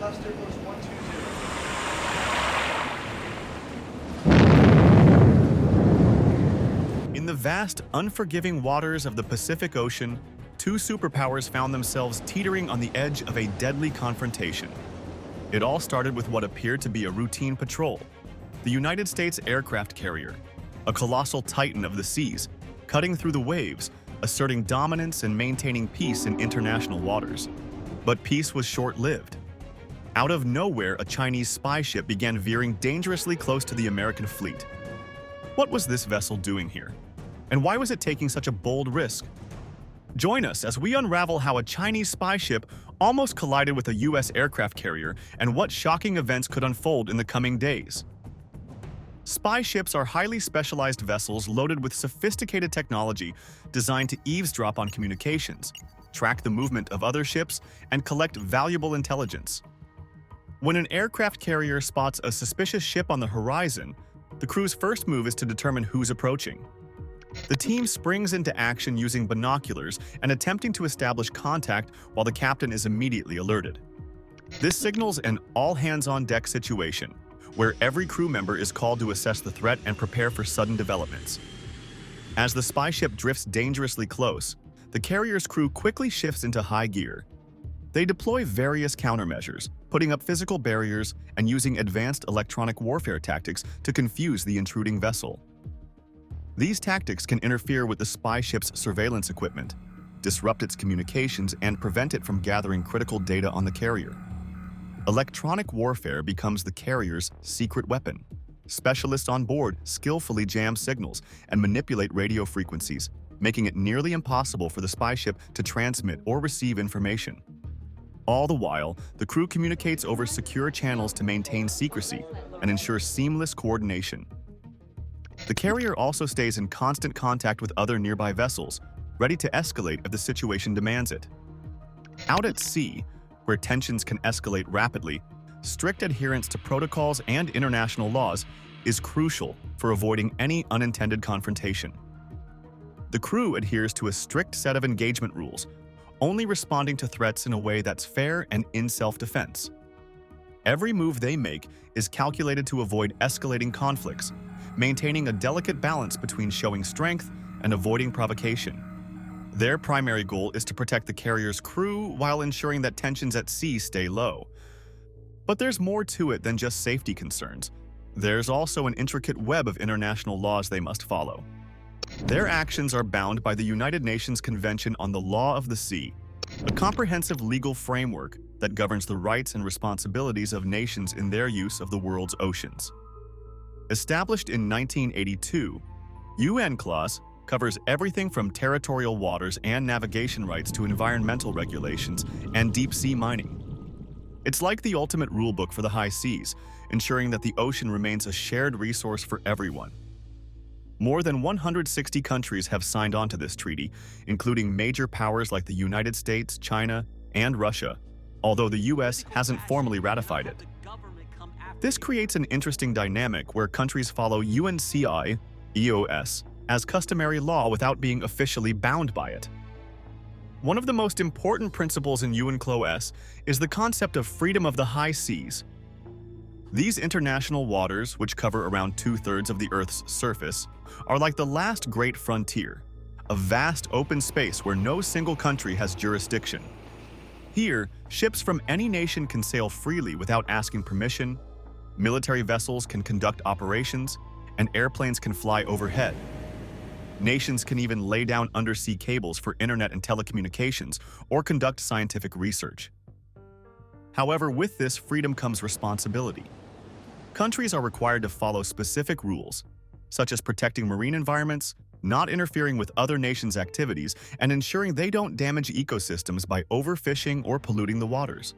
Lester goes 120. In the vast, unforgiving waters of the Pacific Ocean, two superpowers found themselves teetering on the edge of a deadly confrontation. It all started with what appeared to be a routine patrol. The United States aircraft carrier, a colossal titan of the seas, cutting through the waves, asserting dominance and maintaining peace in international waters. But peace was short-lived. Out of nowhere, a Chinese spy ship began veering dangerously close to the American fleet. What was this vessel doing here? And why was it taking such a bold risk? Join us as we unravel how a Chinese spy ship almost collided with a U.S. aircraft carrier and what shocking events could unfold in the coming days. Spy ships are highly specialized vessels loaded with sophisticated technology designed to eavesdrop on communications, track the movement of other ships, and collect valuable intelligence. When an aircraft carrier spots a suspicious ship on the horizon, the crew's first move is to determine who's approaching. The team springs into action using binoculars and attempting to establish contact while the captain is immediately alerted. This signals an all-hands-on-deck situation, where every crew member is called to assess the threat and prepare for sudden developments. As the spy ship drifts dangerously close, the carrier's crew quickly shifts into high gear. They deploy various countermeasures, putting up physical barriers and using advanced electronic warfare tactics to confuse the intruding vessel. These tactics can interfere with the spy ship's surveillance equipment, disrupt its communications, and prevent it from gathering critical data on the carrier. Electronic warfare becomes the carrier's secret weapon. Specialists on board skillfully jam signals and manipulate radio frequencies, making it nearly impossible for the spy ship to transmit or receive information. All the while, the crew communicates over secure channels to maintain secrecy and ensure seamless coordination. The carrier also stays in constant contact with other nearby vessels, ready to escalate if the situation demands it. Out at sea, where tensions can escalate rapidly, strict adherence to protocols and international laws is crucial for avoiding any unintended confrontation. The crew adheres to a strict set of engagement rules, only responding to threats in a way that's fair and in self-defense. Every move they make is calculated to avoid escalating conflicts, maintaining a delicate balance between showing strength and avoiding provocation. Their primary goal is to protect the carrier's crew while ensuring that tensions at sea stay low. But there's more to it than just safety concerns. There's also an intricate web of international laws they must follow. Their actions are bound by the United Nations Convention on the Law of the Sea, a comprehensive legal framework that governs the rights and responsibilities of nations in their use of the world's oceans. Established in 1982, UNCLOS covers everything from territorial waters and navigation rights to environmental regulations and deep-sea mining. It's like the ultimate rulebook for the high seas, ensuring that the ocean remains a shared resource for everyone. More than 160 countries have signed on to this treaty, including major powers like the United States, China, and Russia, although the US hasn't formally ratified it. This creates an interesting dynamic where countries follow UNCI, EOS, as customary law without being officially bound by it. One of the most important principles in UNCLOS is the concept of freedom of the high seas. These international waters, which cover around 2/3 of the Earth's surface, are like the last great frontier, a vast open space where no single country has jurisdiction. Here, ships from any nation can sail freely without asking permission, military vessels can conduct operations, and airplanes can fly overhead. Nations can even lay down undersea cables for internet and telecommunications or conduct scientific research. However, with this freedom comes responsibility. Countries are required to follow specific rules, such as protecting marine environments, not interfering with other nations' activities, and ensuring they don't damage ecosystems by overfishing or polluting the waters.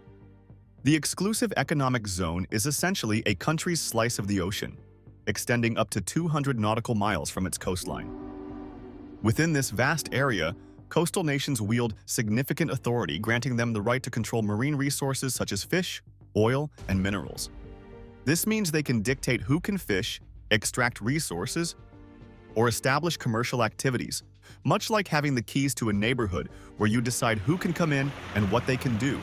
The exclusive economic zone is essentially a country's slice of the ocean, extending up to 200 nautical miles from its coastline. Within this vast area, coastal nations wield significant authority, granting them the right to control marine resources such as fish, oil, and minerals. This means they can dictate who can fish, extract resources, or establish commercial activities, much like having the keys to a neighborhood where you decide who can come in and what they can do.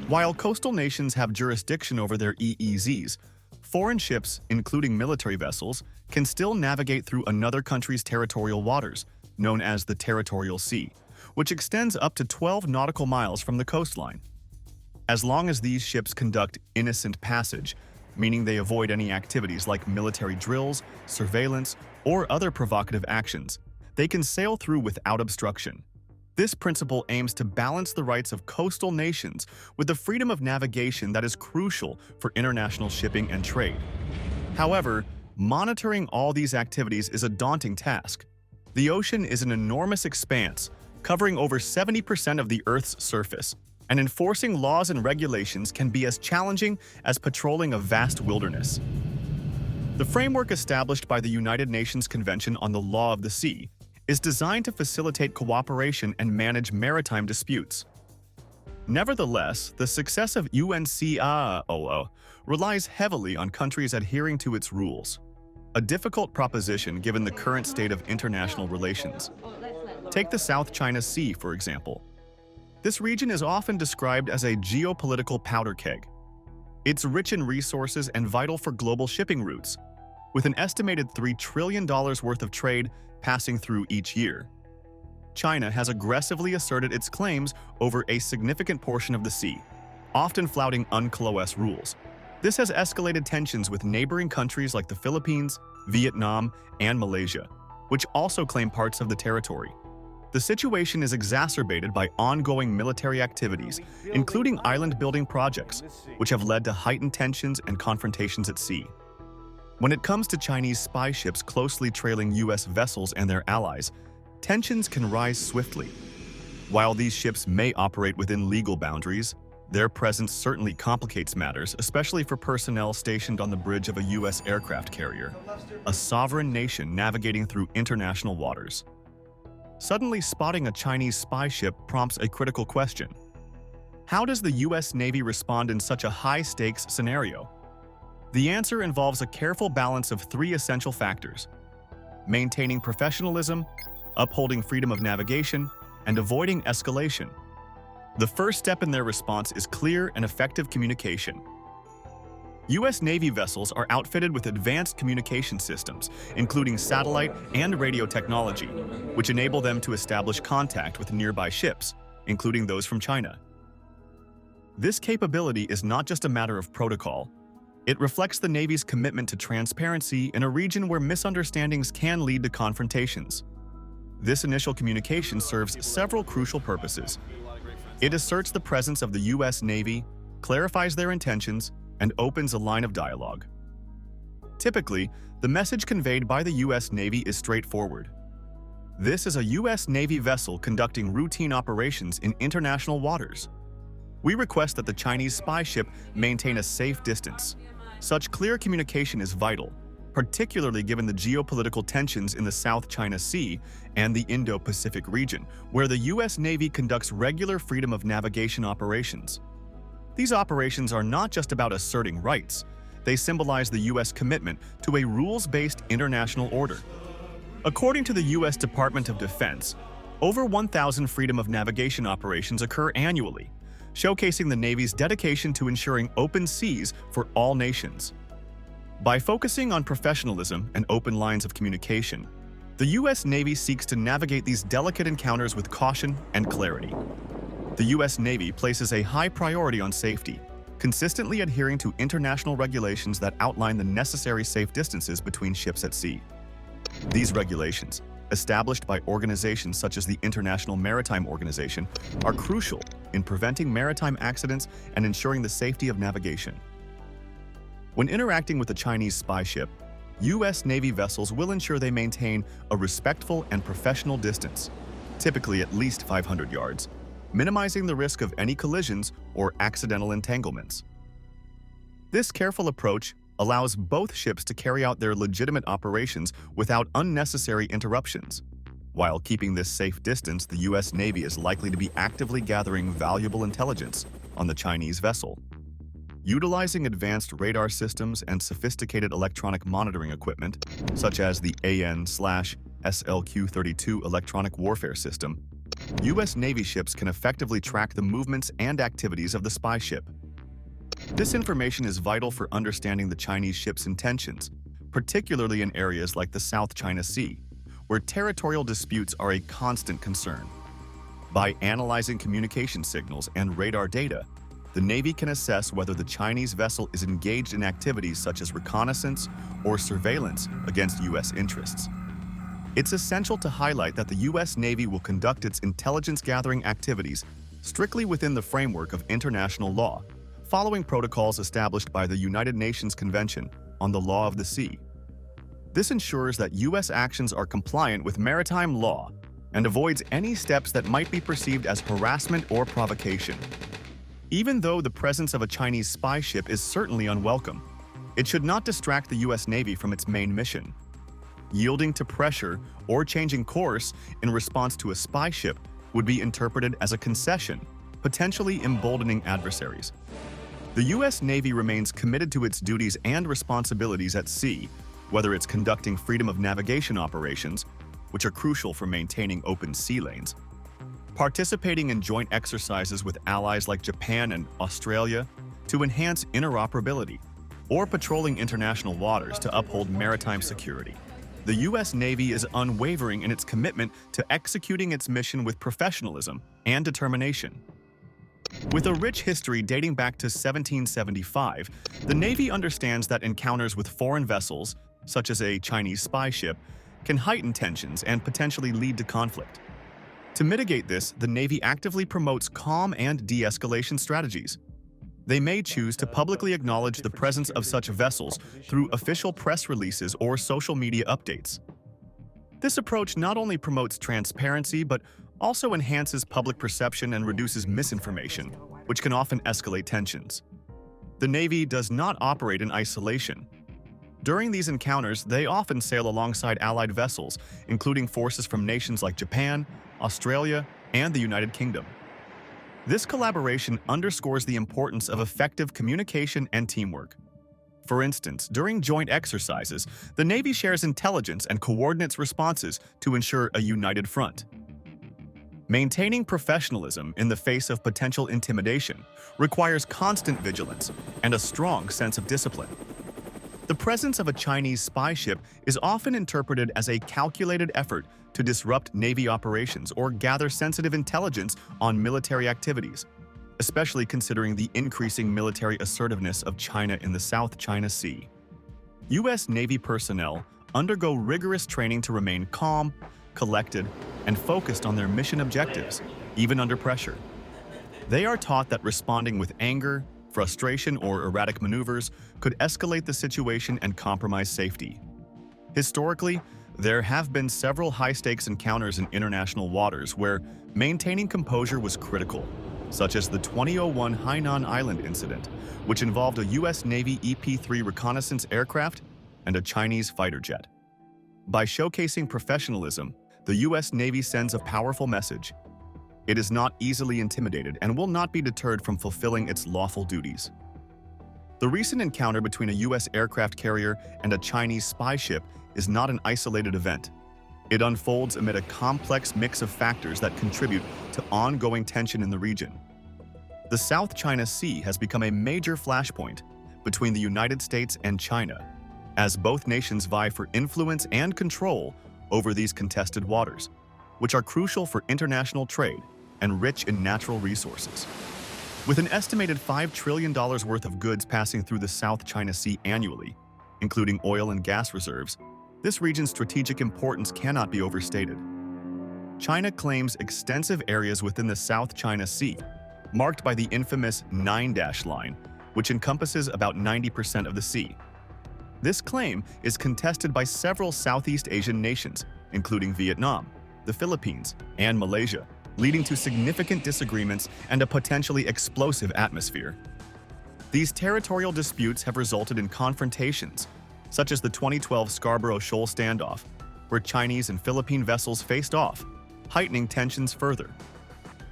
While coastal nations have jurisdiction over their EEZs, foreign ships, including military vessels, can still navigate through another country's territorial waters, known as the territorial sea, which extends up to 12 nautical miles from the coastline. As long as these ships conduct innocent passage, meaning they avoid any activities like military drills, surveillance, or other provocative actions, they can sail through without obstruction. This principle aims to balance the rights of coastal nations with the freedom of navigation that is crucial for international shipping and trade. However, monitoring all these activities is a daunting task. The ocean is an enormous expanse, covering over 70% of the Earth's surface, and enforcing laws and regulations can be as challenging as patrolling a vast wilderness. The framework established by the United Nations Convention on the Law of the Sea is designed to facilitate cooperation and manage maritime disputes. Nevertheless, the success of UNCAOO relies heavily on countries adhering to its rules, a difficult proposition given the current state of international relations. Take the South China Sea, for example. This region is often described as a geopolitical powder keg. It's rich in resources and vital for global shipping routes, with an estimated $3 trillion worth of trade passing through each year. China has aggressively asserted its claims over a significant portion of the sea, often flouting UNCLOS rules. This has escalated tensions with neighboring countries like the Philippines, Vietnam, and Malaysia, which also claim parts of the territory. The situation is exacerbated by ongoing military activities, including island-building projects, which have led to heightened tensions and confrontations at sea. When it comes to Chinese spy ships closely trailing U.S. vessels and their allies, tensions can rise swiftly. While these ships may operate within legal boundaries, their presence certainly complicates matters, especially for personnel stationed on the bridge of a U.S. aircraft carrier, a sovereign nation navigating through international waters. Suddenly spotting a Chinese spy ship prompts a critical question. How does the U.S. Navy respond in such a high-stakes scenario? The answer involves a careful balance of three essential factors: maintaining professionalism, upholding freedom of navigation, and avoiding escalation. The first step in their response is clear and effective communication. U.S. Navy vessels are outfitted with advanced communication systems, including satellite and radio technology, which enable them to establish contact with nearby ships, including those from China. This capability is not just a matter of protocol. It reflects the Navy's commitment to transparency in a region where misunderstandings can lead to confrontations. This initial communication serves several crucial purposes. It asserts the presence of the U.S. Navy, clarifies their intentions, and opens a line of dialogue. Typically, the message conveyed by the U.S. Navy is straightforward. This is a U.S. Navy vessel conducting routine operations in international waters. We request that the Chinese spy ship maintain a safe distance. Such clear communication is vital, particularly given the geopolitical tensions in the South China Sea and the Indo-Pacific region, where the U.S. Navy conducts regular freedom of navigation operations. These operations are not just about asserting rights. They symbolize the U.S. commitment to a rules-based international order. According to the U.S. Department of Defense, over 1,000 freedom of navigation operations occur annually, showcasing the Navy's dedication to ensuring open seas for all nations. By focusing on professionalism and open lines of communication, the U.S. Navy seeks to navigate these delicate encounters with caution and clarity. The U.S. Navy places a high priority on safety, consistently adhering to international regulations that outline the necessary safe distances between ships at sea. These regulations, established by organizations such as the International Maritime Organization, are crucial in preventing maritime accidents and ensuring the safety of navigation. When interacting with a Chinese spy ship, U.S. Navy vessels will ensure they maintain a respectful and professional distance, typically at least 500 yards, minimizing the risk of any collisions or accidental entanglements. This careful approach allows both ships to carry out their legitimate operations without unnecessary interruptions. While keeping this safe distance, the U.S. Navy is likely to be actively gathering valuable intelligence on the Chinese vessel. Utilizing advanced radar systems and sophisticated electronic monitoring equipment, such as the AN/SLQ-32 electronic warfare system, U.S. Navy ships can effectively track the movements and activities of the spy ship. This information is vital for understanding the Chinese ship's intentions, particularly in areas like the South China Sea, where territorial disputes are a constant concern. By analyzing communication signals and radar data, the Navy can assess whether the Chinese vessel is engaged in activities such as reconnaissance or surveillance against U.S. interests. It's essential to highlight that the U.S. Navy will conduct its intelligence-gathering activities strictly within the framework of international law, following protocols established by the United Nations Convention on the Law of the Sea. This ensures that U.S. actions are compliant with maritime law and avoids any steps that might be perceived as harassment or provocation. Even though the presence of a Chinese spy ship is certainly unwelcome, it should not distract the U.S. Navy from its main mission. Yielding to pressure or changing course in response to a spy ship would be interpreted as a concession, potentially emboldening adversaries. The U.S. Navy remains committed to its duties and responsibilities at sea, whether it's conducting freedom of navigation operations, which are crucial for maintaining open sea lanes, participating in joint exercises with allies like Japan and Australia to enhance interoperability, or patrolling international waters to uphold maritime security. The U.S. Navy is unwavering in its commitment to executing its mission with professionalism and determination. With a rich history dating back to 1775, the Navy understands that encounters with foreign vessels, such as a Chinese spy ship, can heighten tensions and potentially lead to conflict. To mitigate this, the Navy actively promotes calm and de-escalation strategies. They may choose to publicly acknowledge the presence of such vessels through official press releases or social media updates. This approach not only promotes transparency but also enhances public perception and reduces misinformation, which can often escalate tensions. The Navy does not operate in isolation. During these encounters, they often sail alongside allied vessels, including forces from nations like Japan, Australia, and the United Kingdom. This collaboration underscores the importance of effective communication and teamwork. For instance, during joint exercises, the Navy shares intelligence and coordinates responses to ensure a united front. Maintaining professionalism in the face of potential intimidation requires constant vigilance and a strong sense of discipline. The presence of a Chinese spy ship is often interpreted as a calculated effort to disrupt Navy operations or gather sensitive intelligence on military activities, especially considering the increasing military assertiveness of China in the South China Sea. U.S. Navy personnel undergo rigorous training to remain calm, collected, and focused on their mission objectives, even under pressure. They are taught that responding with anger, frustration, or erratic maneuvers could escalate the situation and compromise safety. Historically, there have been several high-stakes encounters in international waters where maintaining composure was critical, such as the 2001 Hainan Island incident, which involved a U.S. Navy EP-3 reconnaissance aircraft and a Chinese fighter jet. By showcasing professionalism, the U.S. Navy sends a powerful message. It is not easily intimidated and will not be deterred from fulfilling its lawful duties. The recent encounter between a U.S. aircraft carrier and a Chinese spy ship is not an isolated event. It unfolds amid a complex mix of factors that contribute to ongoing tension in the region. The South China Sea has become a major flashpoint between the United States and China, as both nations vie for influence and control over these contested waters, which are crucial for international trade and rich in natural resources. With an estimated $5 trillion worth of goods passing through the South China Sea annually, including oil and gas reserves, this region's strategic importance cannot be overstated. China claims extensive areas within the South China Sea, marked by the infamous 9-dash line, which encompasses about 90% of the sea. This claim is contested by several Southeast Asian nations, including Vietnam, the Philippines, and Malaysia, leading to significant disagreements and a potentially explosive atmosphere. These territorial disputes have resulted in confrontations, such as the 2012 Scarborough Shoal standoff, where Chinese and Philippine vessels faced off, heightening tensions further.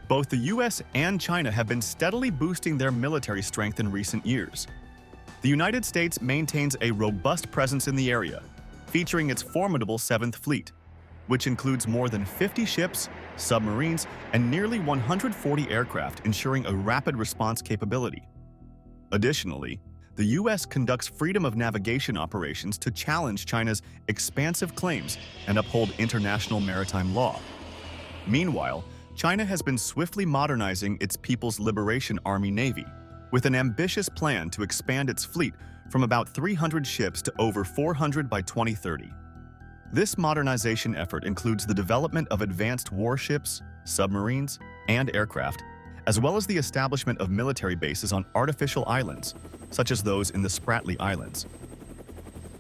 Both the US and China have been steadily boosting their military strength in recent years. The United States maintains a robust presence in the area, featuring its formidable 7th Fleet. which includes more than 50 ships, submarines, and nearly 140 aircraft, ensuring a rapid response capability. Additionally, the U.S. conducts freedom of navigation operations to challenge China's expansive claims and uphold international maritime law. Meanwhile, China has been swiftly modernizing its People's Liberation Army Navy, with an ambitious plan to expand its fleet from about 300 ships to over 400 by 2030. This modernization effort includes the development of advanced warships, submarines, and aircraft, as well as the establishment of military bases on artificial islands, such as those in the Spratly Islands.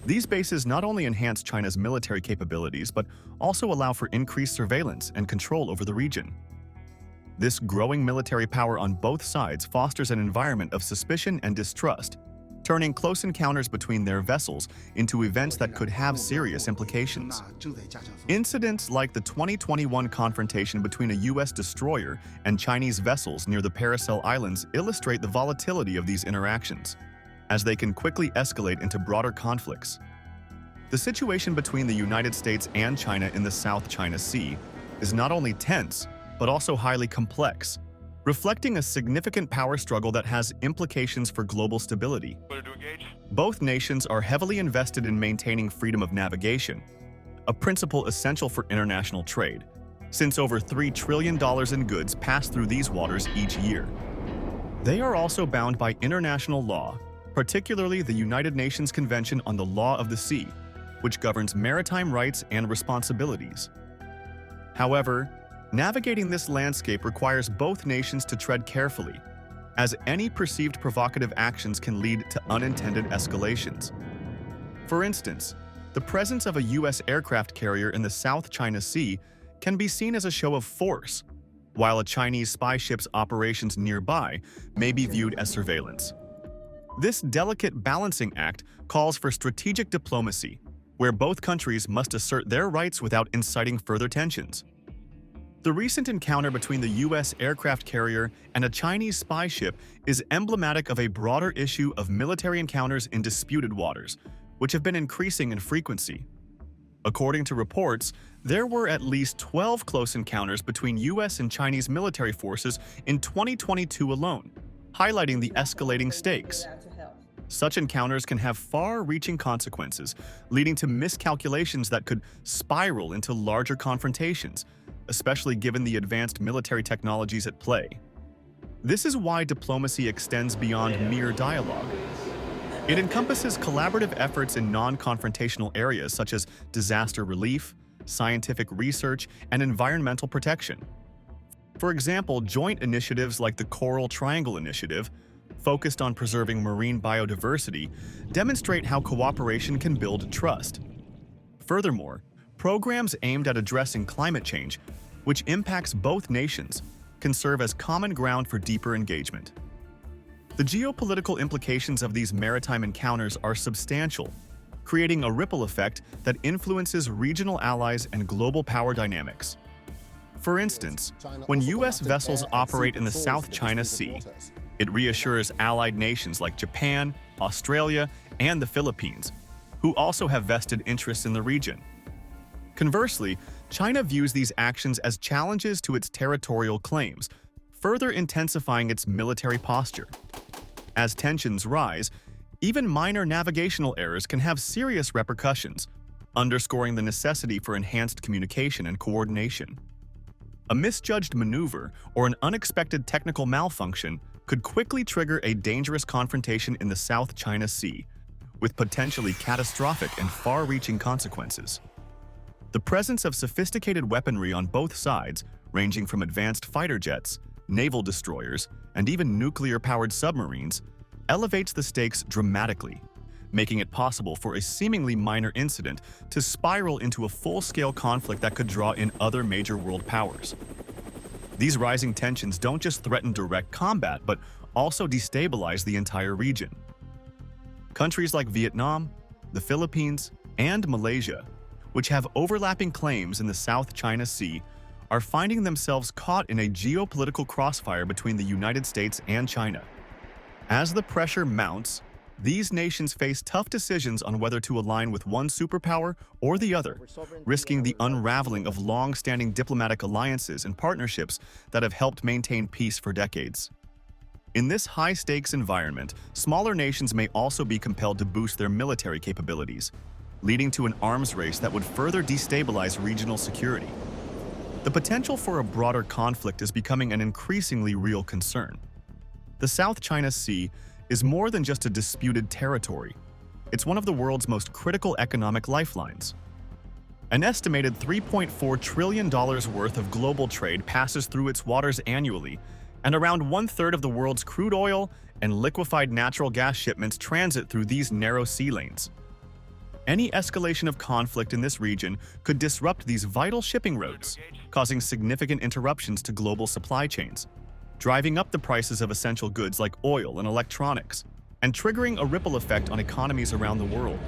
These bases not only enhance China's military capabilities, but also allow for increased surveillance and control over the region. This growing military power on both sides fosters an environment of suspicion and distrust, turning close encounters between their vessels into events that could have serious implications. Incidents like the 2021 confrontation between a U.S. destroyer and Chinese vessels near the Paracel Islands illustrate the volatility of these interactions, as they can quickly escalate into broader conflicts. The situation between the United States and China in the South China Sea is not only tense, but also highly complex, reflecting a significant power struggle that has implications for global stability. Both nations are heavily invested in maintaining freedom of navigation, a principle essential for international trade, since over $3 trillion in goods pass through these waters each year. They are also bound by international law, particularly the United Nations Convention on the Law of the Sea, which governs maritime rights and responsibilities. However, navigating this landscape requires both nations to tread carefully, as any perceived provocative actions can lead to unintended escalations. For instance, the presence of a U.S. aircraft carrier in the South China Sea can be seen as a show of force, while a Chinese spy ship's operations nearby may be viewed as surveillance. This delicate balancing act calls for strategic diplomacy, where both countries must assert their rights without inciting further tensions. The recent encounter between the U.S. aircraft carrier and a Chinese spy ship is emblematic of a broader issue of military encounters in disputed waters, which have been increasing in frequency. According to reports, there were at least 12 close encounters between U.S. and Chinese military forces in 2022 alone, highlighting the escalating stakes. Such encounters can have far-reaching consequences, leading to miscalculations that could spiral into larger confrontations, especially given the advanced military technologies at play. This is why diplomacy extends beyond mere dialogue. It encompasses collaborative efforts in non-confrontational areas such as disaster relief, scientific research, and environmental protection. For example, joint initiatives like the Coral Triangle Initiative, focused on preserving marine biodiversity, demonstrate how cooperation can build trust. Furthermore, programs aimed at addressing climate change, which impacts both nations, can serve as common ground for deeper engagement. The geopolitical implications of these maritime encounters are substantial, creating a ripple effect that influences regional allies and global power dynamics. For instance, when U.S. vessels operate in the South China Sea, it reassures allied nations like Japan, Australia, and the Philippines, who also have vested interests in the region. Conversely, China views these actions as challenges to its territorial claims, further intensifying its military posture. As tensions rise, even minor navigational errors can have serious repercussions, underscoring the necessity for enhanced communication and coordination. A misjudged maneuver or an unexpected technical malfunction could quickly trigger a dangerous confrontation in the South China Sea, with potentially catastrophic and far-reaching consequences. The presence of sophisticated weaponry on both sides, ranging from advanced fighter jets, naval destroyers, and even nuclear-powered submarines, elevates the stakes dramatically, making it possible for a seemingly minor incident to spiral into a full-scale conflict that could draw in other major world powers. These rising tensions don't just threaten direct combat, but also destabilize the entire region. Countries like Vietnam, the Philippines, and Malaysia, which have overlapping claims in the South China Sea, are finding themselves caught in a geopolitical crossfire between the United States and China. As the pressure mounts, these nations face tough decisions on whether to align with one superpower or the other, risking the unraveling of long-standing diplomatic alliances and partnerships that have helped maintain peace for decades. In this high-stakes environment, smaller nations may also be compelled to boost their military capabilities, leading to an arms race that would further destabilize regional security. The potential for a broader conflict is becoming an increasingly real concern. The South China Sea is more than just a disputed territory. It's one of the world's most critical economic lifelines. An estimated $3.4 trillion worth of global trade passes through its waters annually, and around one-third of the world's crude oil and liquefied natural gas shipments transit through these narrow sea lanes. Any escalation of conflict in this region could disrupt these vital shipping routes, causing significant interruptions to global supply chains, driving up the prices of essential goods like oil and electronics, and triggering a ripple effect on economies around the world.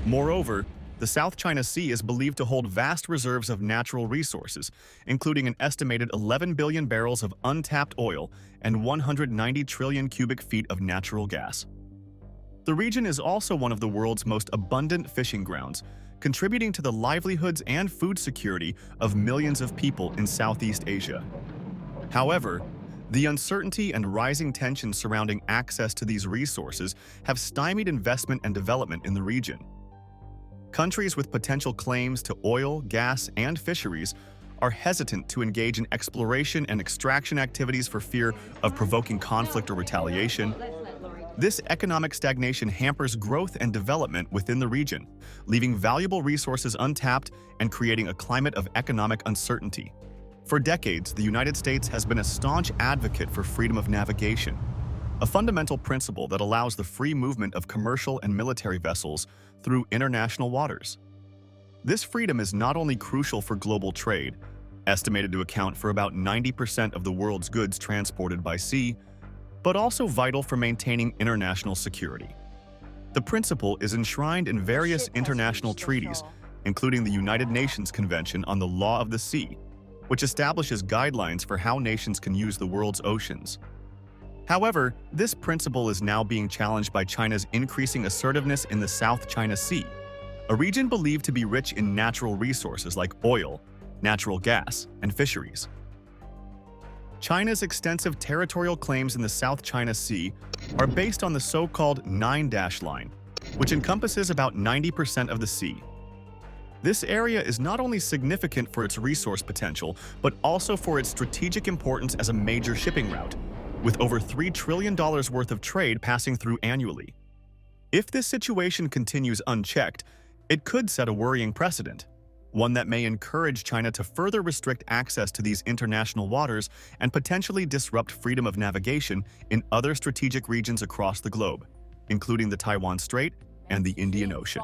Moreover, the South China Sea is believed to hold vast reserves of natural resources, including an estimated 11 billion barrels of untapped oil and 190 trillion cubic feet of natural gas. The region is also one of the world's most abundant fishing grounds, contributing to the livelihoods and food security of millions of people in Southeast Asia. However, the uncertainty and rising tensions surrounding access to these resources have stymied investment and development in the region. Countries with potential claims to oil, gas, and fisheries are hesitant to engage in exploration and extraction activities for fear of provoking conflict or retaliation. This economic stagnation hampers growth and development within the region, leaving valuable resources untapped and creating a climate of economic uncertainty. For decades, the United States has been a staunch advocate for freedom of navigation, a fundamental principle that allows the free movement of commercial and military vessels through international waters. This freedom is not only crucial for global trade, estimated to account for about 90% of the world's goods transported by sea, but also vital for maintaining international security. The principle is enshrined in various international treaties, including the United Nations Convention on the Law of the Sea, which establishes guidelines for how nations can use the world's oceans. However, this principle is now being challenged by China's increasing assertiveness in the South China Sea, a region believed to be rich in natural resources like oil, natural gas, and fisheries. China's extensive territorial claims in the South China Sea are based on the so-called Nine-Dash Line, which encompasses about 90% of the sea. This area is not only significant for its resource potential, but also for its strategic importance as a major shipping route, with over $3 trillion worth of trade passing through annually. If this situation continues unchecked, it could set a worrying precedent, one that may encourage China to further restrict access to these international waters and potentially disrupt freedom of navigation in other strategic regions across the globe, including the Taiwan Strait and the Indian Ocean.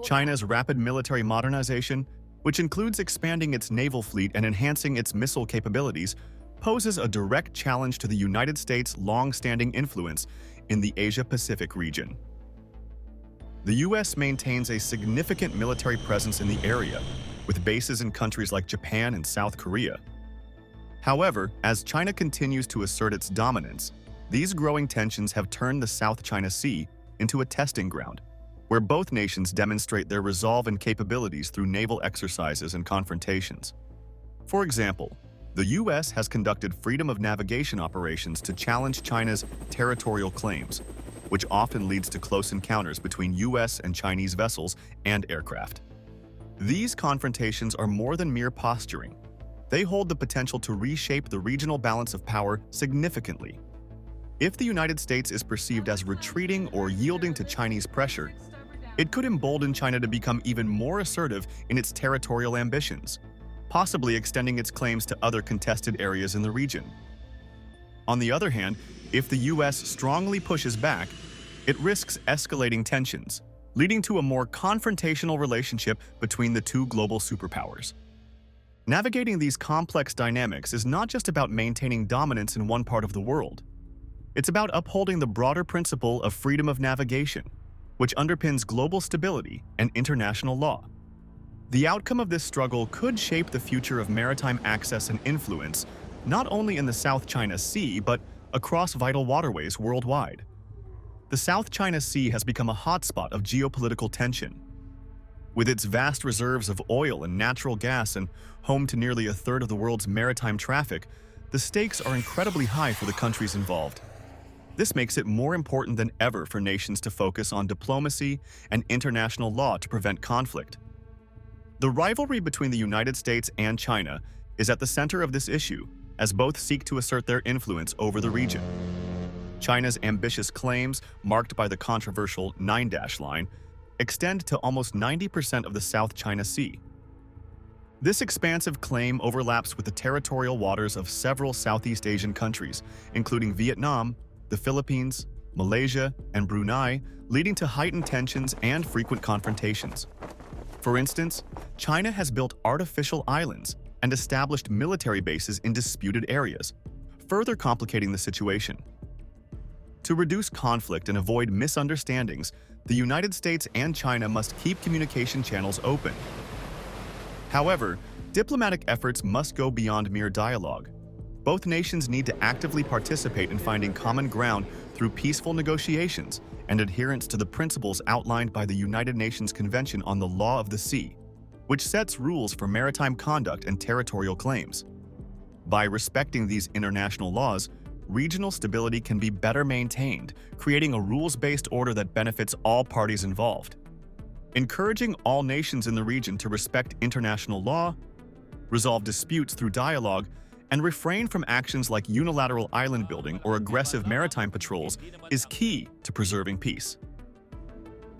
China's rapid military modernization, which includes expanding its naval fleet and enhancing its missile capabilities, poses a direct challenge to the United States' long-standing influence in the Asia-Pacific region. The U.S. maintains a significant military presence in the area, with bases in countries like Japan and South Korea. However, as China continues to assert its dominance, these growing tensions have turned the South China Sea into a testing ground, where both nations demonstrate their resolve and capabilities through naval exercises and confrontations. For example, the U.S. has conducted freedom of navigation operations to challenge China's territorial claims, which often leads to close encounters between U.S. and Chinese vessels and aircraft. These confrontations are more than mere posturing. They hold the potential to reshape the regional balance of power significantly. If the United States is perceived as retreating or yielding to Chinese pressure, it could embolden China to become even more assertive in its territorial ambitions, possibly extending its claims to other contested areas in the region. On the other hand, if the U.S. strongly pushes back, it risks escalating tensions, leading to a more confrontational relationship between the two global superpowers. Navigating these complex dynamics is not just about maintaining dominance in one part of the world. It's about upholding the broader principle of freedom of navigation, which underpins global stability and international law. The outcome of this struggle could shape the future of maritime access and influence, not only in the South China Sea, but across vital waterways worldwide. The South China Sea has become a hotspot of geopolitical tension. With its vast reserves of oil and natural gas and home to nearly a third of the world's maritime traffic, the stakes are incredibly high for the countries involved. This makes it more important than ever for nations to focus on diplomacy and international law to prevent conflict. The rivalry between the United States and China is at the center of this issue, as both seek to assert their influence over the region. China's ambitious claims, marked by the controversial 9-dash line, extend to almost 90% of the South China Sea. This expansive claim overlaps with the territorial waters of several Southeast Asian countries, including Vietnam, the Philippines, Malaysia, and Brunei, leading to heightened tensions and frequent confrontations. For instance, China has built artificial islands and established military bases in disputed areas, further complicating the situation. To reduce conflict and avoid misunderstandings, the United States and China must keep communication channels open. However, diplomatic efforts must go beyond mere dialogue. Both nations need to actively participate in finding common ground through peaceful negotiations and adherence to the principles outlined by the United Nations Convention on the Law of the Sea, which sets rules for maritime conduct and territorial claims. By respecting these international laws, regional stability can be better maintained, creating a rules-based order that benefits all parties involved. Encouraging all nations in the region to respect international law, resolve disputes through dialogue, and refrain from actions like unilateral island building or aggressive maritime patrols is key to preserving peace.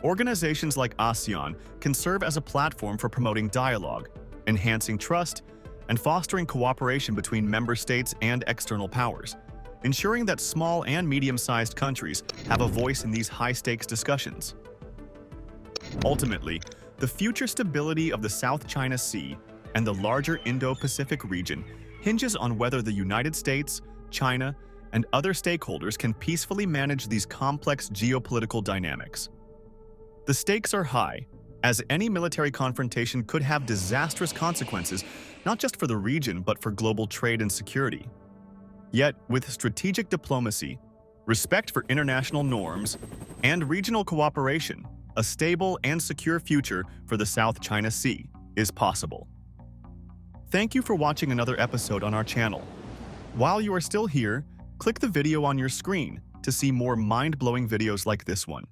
Organizations like ASEAN can serve as a platform for promoting dialogue, enhancing trust, and fostering cooperation between member states and external powers, ensuring that small and medium-sized countries have a voice in these high-stakes discussions. Ultimately, the future stability of the South China Sea and the larger Indo-Pacific region hinges on whether the United States, China, and other stakeholders can peacefully manage these complex geopolitical dynamics. The stakes are high, as any military confrontation could have disastrous consequences not just for the region but for global trade and security. Yet, with strategic diplomacy, respect for international norms, and regional cooperation, a stable and secure future for the South China Sea is possible. Thank you for watching another episode on our channel. While you are still here, click the video on your screen to see more mind-blowing videos like this one.